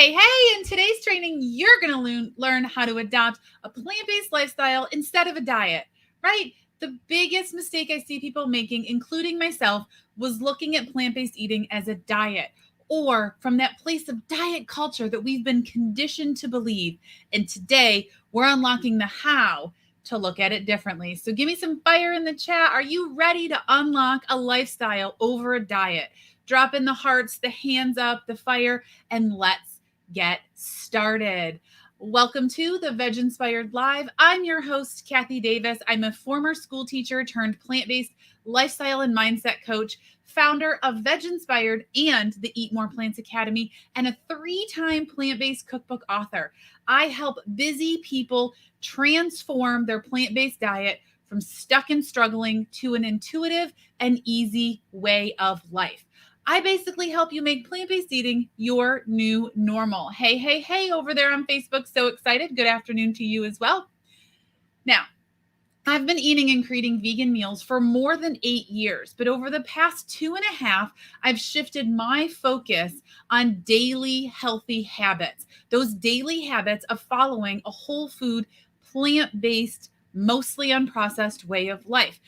Hey, in today's training, you're going to learn how to adopt a plant-based lifestyle instead of a diet, right? The biggest mistake I see people making, including myself, was looking at plant-based eating as a diet or from that place of diet culture that we've been conditioned to believe. And today, we're unlocking the how to look at it differently. So give me some fire in the chat. Are you ready to unlock a lifestyle over a diet? Drop in the hearts, the hands up, the fire, and let's get started. Welcome to the VegInspired Live. I'm your host, Kathy Davis. I'm a former school teacher turned plant-based lifestyle and mindset coach, founder of VegInspired and the Eat More Plants Academy, and a 3-time plant-based cookbook author. I help busy people transform their plant-based diet from stuck and struggling to an intuitive and easy way of life. I basically help you make plant-based eating your new normal. Hey, over there on Facebook. So excited. Good afternoon to you as well. Now, I've been eating and creating vegan meals for more than 8 years, but over the past 2.5, I've shifted my focus on daily healthy habits. Those daily habits of following a whole food, plant-based, mostly unprocessed way of life.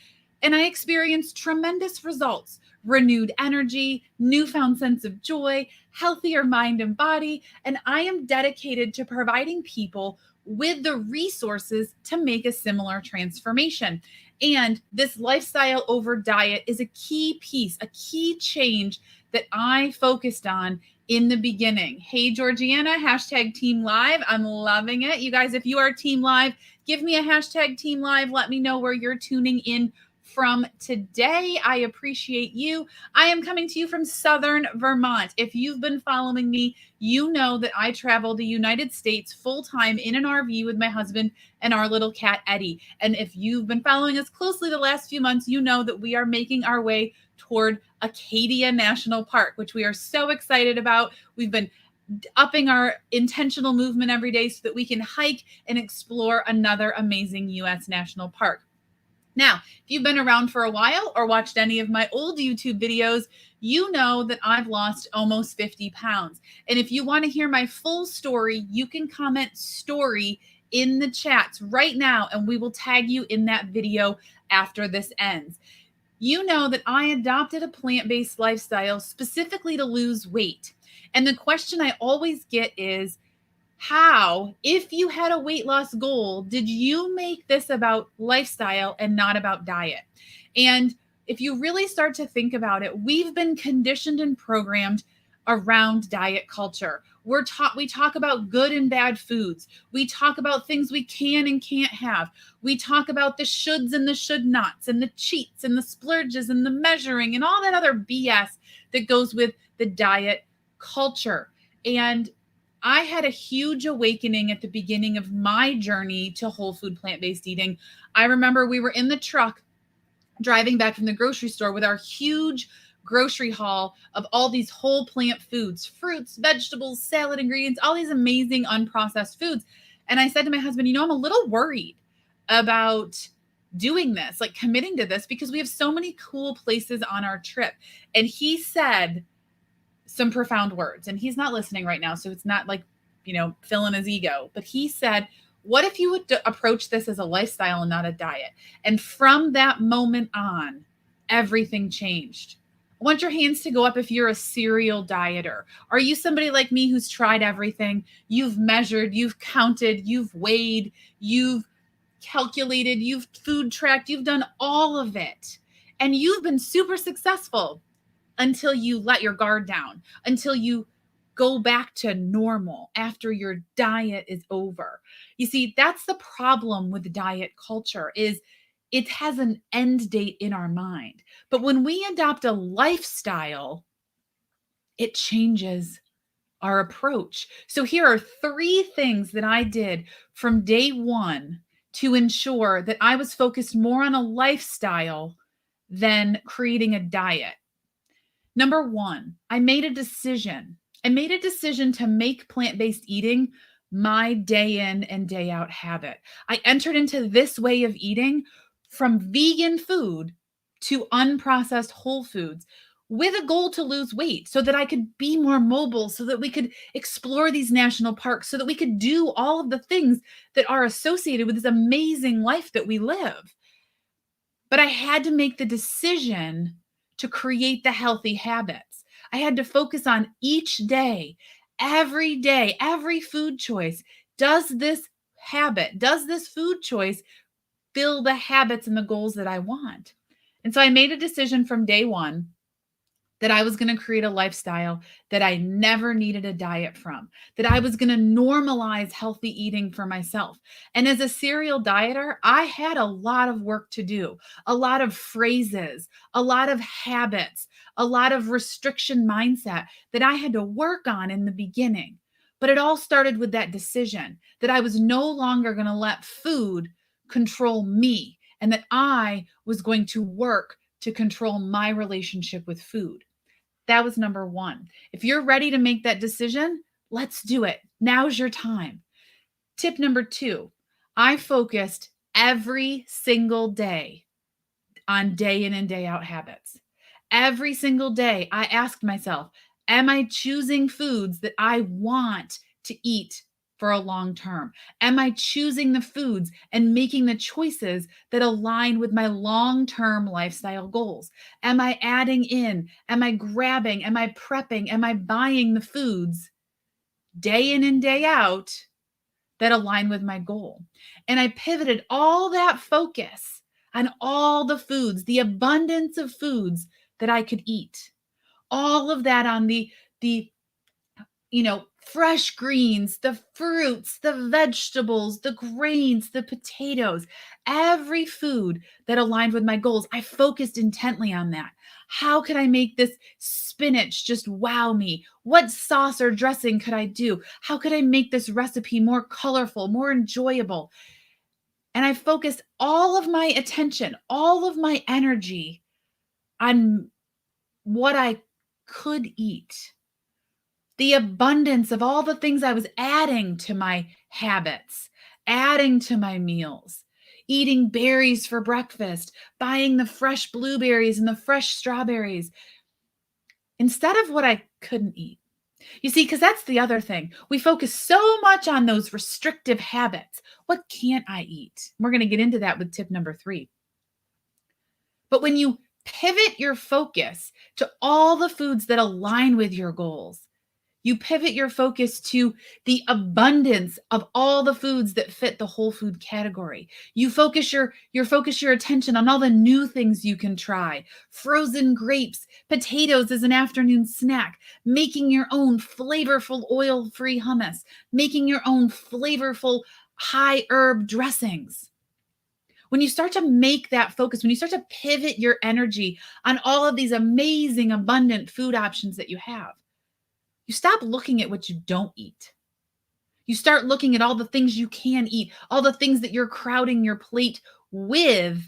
And I experienced tremendous results. Renewed energy, newfound sense of joy, healthier mind and body, and I am dedicated to providing people with the resources to make a similar transformation. And this lifestyle over diet is a key piece, a key change that I focused on in the beginning. Hey, Georgiana, hashtag Team Live. I'm loving it. You guys, if you are Team Live, give me a hashtag Team Live. Let me know where you're tuning in from today. I appreciate you. I am coming to you from Southern Vermont. If you've been following me, you know that I travel the United States full-time in an RV with my husband and our little cat, Eddie. And if you've been following us closely the last few months, you know that we are making our way toward Acadia National Park, which we are so excited about. We've been upping our intentional movement every day so that we can hike and explore another amazing U.S. national park. Now, if you've been around for a while or watched any of my old YouTube videos, you know that I've lost almost 50 pounds. And if you want to hear my full story, you can comment story in the chats right now, and we will tag you in that video after this ends. You know that I adopted a plant-based lifestyle specifically to lose weight. And the question I always get is, how, if you had a weight loss goal, did you make this about lifestyle and not about diet? And if you really start to think about it, we've been conditioned and programmed around diet culture. We talk about good and bad foods. We talk about things we can and can't have. We talk about the shoulds and the should nots and the cheats and the splurges and the measuring and all that other BS that goes with the diet culture. And I had a huge awakening at the beginning of my journey to whole food plant-based eating. I remember we were in the truck driving back from the grocery store with our huge grocery haul of all these whole plant foods, fruits, vegetables, salad ingredients, all these amazing unprocessed foods. And I said to my husband, I'm a little worried about doing this, like committing to this, because we have so many cool places on our trip. And he said some profound words, and he's not listening right now, so it's not like, filling his ego, but he said, what if you would approach this as a lifestyle and not a diet? And from that moment on, everything changed. I want your hands to go up if you're a serial dieter. Are you somebody like me who's tried everything? You've measured, you've counted, you've weighed, you've calculated, you've food tracked, you've done all of it, and you've been super successful until you let your guard down, until you go back to normal after your diet is over. You see, that's the problem with diet culture, is it has an end date in our mind. But when we adopt a lifestyle, it changes our approach. So here are 3 things that I did from day one to ensure that I was focused more on a lifestyle than creating a diet. Number 1, I made a decision. I made a decision to make plant-based eating my day in and day out habit. I entered into this way of eating from vegan food to unprocessed whole foods with a goal to lose weight so that I could be more mobile, so that we could explore these national parks, so that we could do all of the things that are associated with this amazing life that we live. But I had to make the decision to create the healthy habits. I had to focus on each day, every food choice. Does this does this food choice fill the habits and the goals that I want? And so I made a decision from day one that I was going to create a lifestyle that I never needed a diet from, that I was going to normalize healthy eating for myself. And as a serial dieter, I had a lot of work to do, a lot of phrases, a lot of habits, a lot of restriction mindset that I had to work on in the beginning. But it all started with that decision that I was no longer going to let food control me, and that I was going to work to control my relationship with food. That was number one. If you're ready to make that decision, let's do it. Now's your time. Tip number two, I focused every single day on day in and day out habits. Every single day, I asked myself, am I choosing foods that I want to eat for a long term? Am I choosing the foods and making the choices that align with my long term lifestyle goals? Am I adding in? Am I grabbing? Am I prepping? Am I buying the foods day in and day out that align with my goal? And I pivoted all that focus on all the foods, the abundance of foods that I could eat. All of that on the fresh greens, the fruits, the vegetables, the grains, the potatoes, every food that aligned with my goals. I focused intently on that. How could I make this spinach just wow me? What sauce or dressing could I do? How could I make this recipe more colorful, more enjoyable? And I focused all of my attention, all of my energy on what I could eat, the abundance of all the things I was adding to my habits, adding to my meals, eating berries for breakfast, buying the fresh blueberries and the fresh strawberries instead of what I couldn't eat. You see, because that's the other thing. We focus so much on those restrictive habits. What can't I eat? We're going to get into that with tip number three. But when you pivot your focus to all the foods that align with your goals, you pivot your focus to the abundance of all the foods that fit the whole food category. You focus your attention on all the new things you can try. Frozen grapes, potatoes as an afternoon snack, making your own flavorful oil-free hummus, making your own flavorful high herb dressings. When you start to make that focus, when you start to pivot your energy on all of these amazing abundant food options that you have, you stop looking at what you don't eat. You start looking at all the things you can eat, all the things that you're crowding your plate with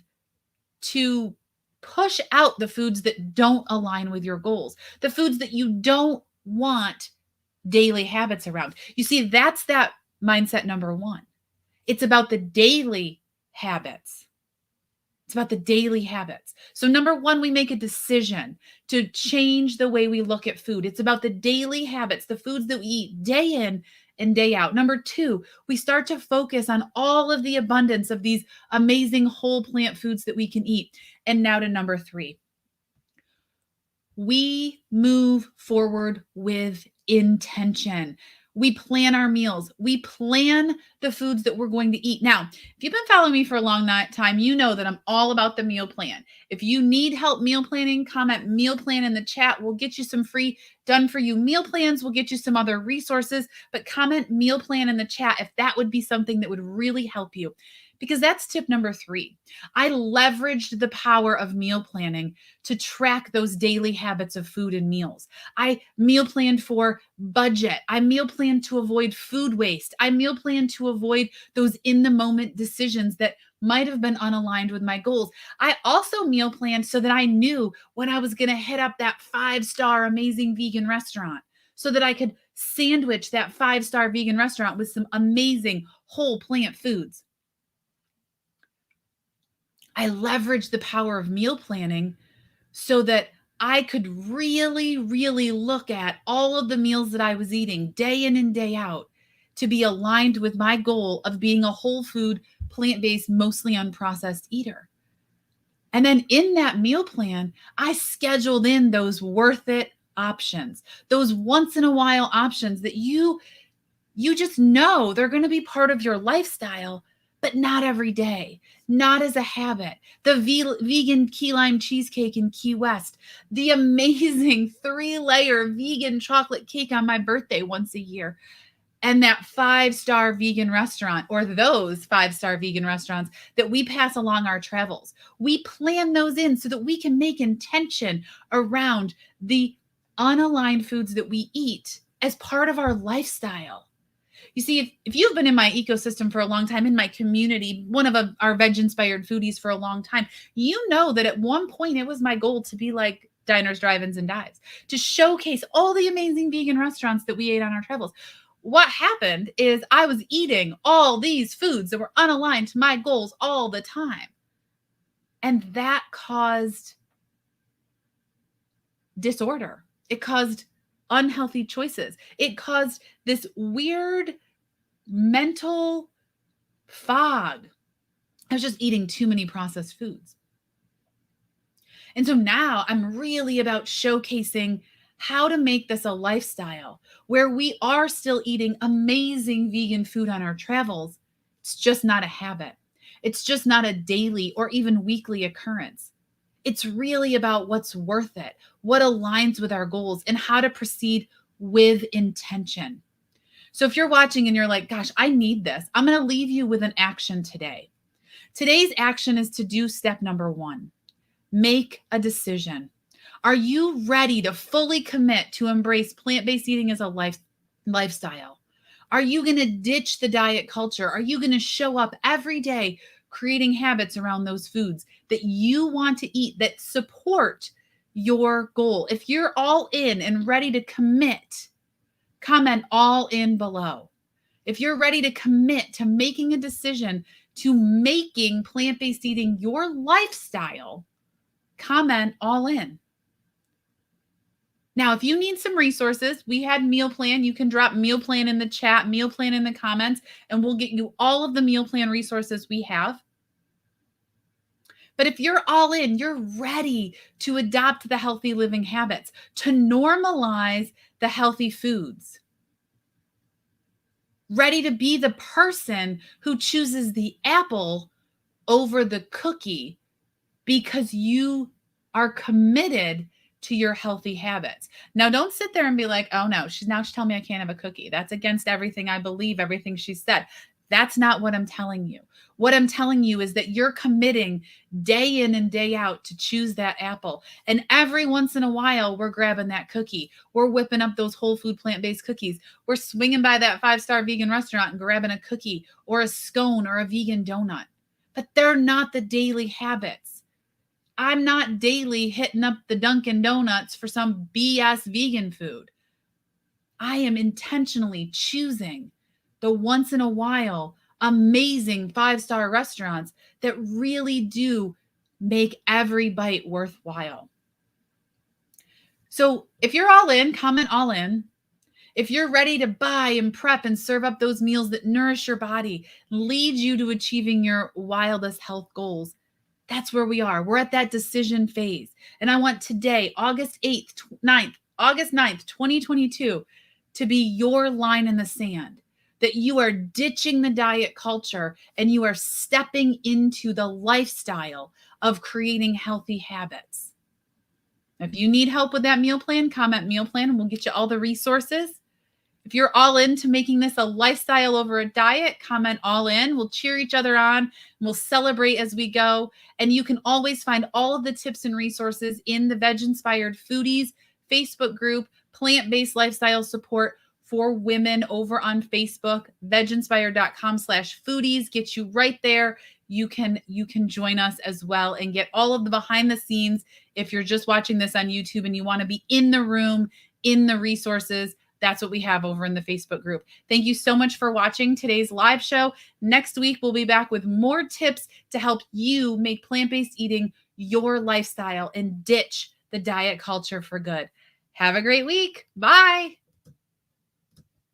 to push out the foods that don't align with your goals, the foods that you don't want daily habits around. You see, that's that mindset number one. It's about the daily habits. It's about the daily habits. So number one, we make a decision to change the way we look at food. It's about the daily habits, the foods that we eat day in and day out. Number two, we start to focus on all of the abundance of these amazing whole plant foods that we can eat. And now to number three, we move forward with intention. We plan our meals. We plan the foods that we're going to eat. Now, if you've been following me for a long time, you know that I'm all about the meal plan. If you need help meal planning, comment meal plan in the chat. We'll get you some free done for you meal plans. We'll get you some other resources, but comment meal plan in the chat if that would be something that would really help you. Because that's tip number three. I leveraged the power of meal planning to track those daily habits of food and meals. I meal planned for budget. I meal planned to avoid food waste. I meal planned to avoid those in the moment decisions that might have been unaligned with my goals. I also meal planned so that I knew when I was going to hit up that 5-star amazing vegan restaurant, so that I could sandwich that 5-star vegan restaurant with some amazing whole plant foods. I leveraged the power of meal planning so that I could really, really look at all of the meals that I was eating day in and day out to be aligned with my goal of being a whole food, plant-based, mostly unprocessed eater. And then in that meal plan, I scheduled in those worth it options, those once in a while options that you just know they're going to be part of your lifestyle, but not every day, not as a habit. The vegan key lime cheesecake in Key West, the amazing 3-layer vegan chocolate cake on my birthday once a year, and that 5-star vegan restaurant, or those 5-star vegan restaurants that we pass along our travels. We plan those in so that we can make intention around the unaligned foods that we eat as part of our lifestyle. You see, if you've been in my ecosystem for a long time, in my community, one of our veg-inspired foodies for a long time, you know that at one point it was my goal to be like Diners, Drive-Ins, and Dives, to showcase all the amazing vegan restaurants that we ate on our travels. What happened is I was eating all these foods that were unaligned to my goals all the time. And that caused disorder. It caused unhealthy choices. It caused this weird mental fog. I was just eating too many processed foods. And so now I'm really about showcasing how to make this a lifestyle where we are still eating amazing vegan food on our travels. It's just not a habit. It's just not a daily or even weekly occurrence. It's really about what's worth it, what aligns with our goals, and how to proceed with intention. So if you're watching and you're like, gosh, I need this, I'm going to leave you with an action today. Today's action is to do step number 1. Make a decision. Are you ready to fully commit to embrace plant-based eating as a lifestyle? Are you going to ditch the diet culture? Are you going to show up every day creating habits around those foods that you want to eat that support your goal? If you're all in and ready to commit, comment all in below. If you're ready to commit to making a decision to making plant-based eating your lifestyle, comment all in. Now, if you need some resources, we had meal plan. You can drop meal plan in the chat, meal plan in the comments, and we'll get you all of the meal plan resources we have. But if you're all in, you're ready to adopt the healthy living habits, to normalize the healthy foods, ready to be the person who chooses the apple over the cookie because you are committed to your healthy habits. Now, don't sit there and be like, oh no, she's telling me I can't have a cookie. That's against everything I believe, everything she said. That's not what I'm telling you. What I'm telling you is that you're committing day in and day out to choose that apple. And every once in a while, we're grabbing that cookie. We're whipping up those whole food plant-based cookies. We're swinging by that 5-star vegan restaurant and grabbing a cookie or a scone or a vegan donut. But they're not the daily habits. I'm not daily hitting up the Dunkin' Donuts for some BS vegan food. I am intentionally choosing the once in a while amazing 5-star restaurants that really do make every bite worthwhile. So if you're all in, comment all in. If you're ready to buy and prep and serve up those meals that nourish your body, lead you to achieving your wildest health goals, that's where we are. We're at that decision phase. And I want today, August 9th, 2022, to be your line in the sand, that you are ditching the diet culture and you are stepping into the lifestyle of creating healthy habits. If you need help with that meal plan, comment meal plan and we'll get you all the resources. If you're all into making this a lifestyle over a diet, comment all in. We'll cheer each other on. And we'll celebrate as we go. And you can always find all of the tips and resources in the VegInspired Foodies Facebook group, plant-based lifestyle support for women over on Facebook. VegInspired.com/foodies gets you right there. You can join us as well and get all of the behind the scenes. If you're just watching this on YouTube and you want to be in the room, in the resources, that's what we have over in the Facebook group. Thank you so much for watching today's live show. Next week, we'll be back with more tips to help you make plant-based eating your lifestyle and ditch the diet culture for good. Have a great week. Bye.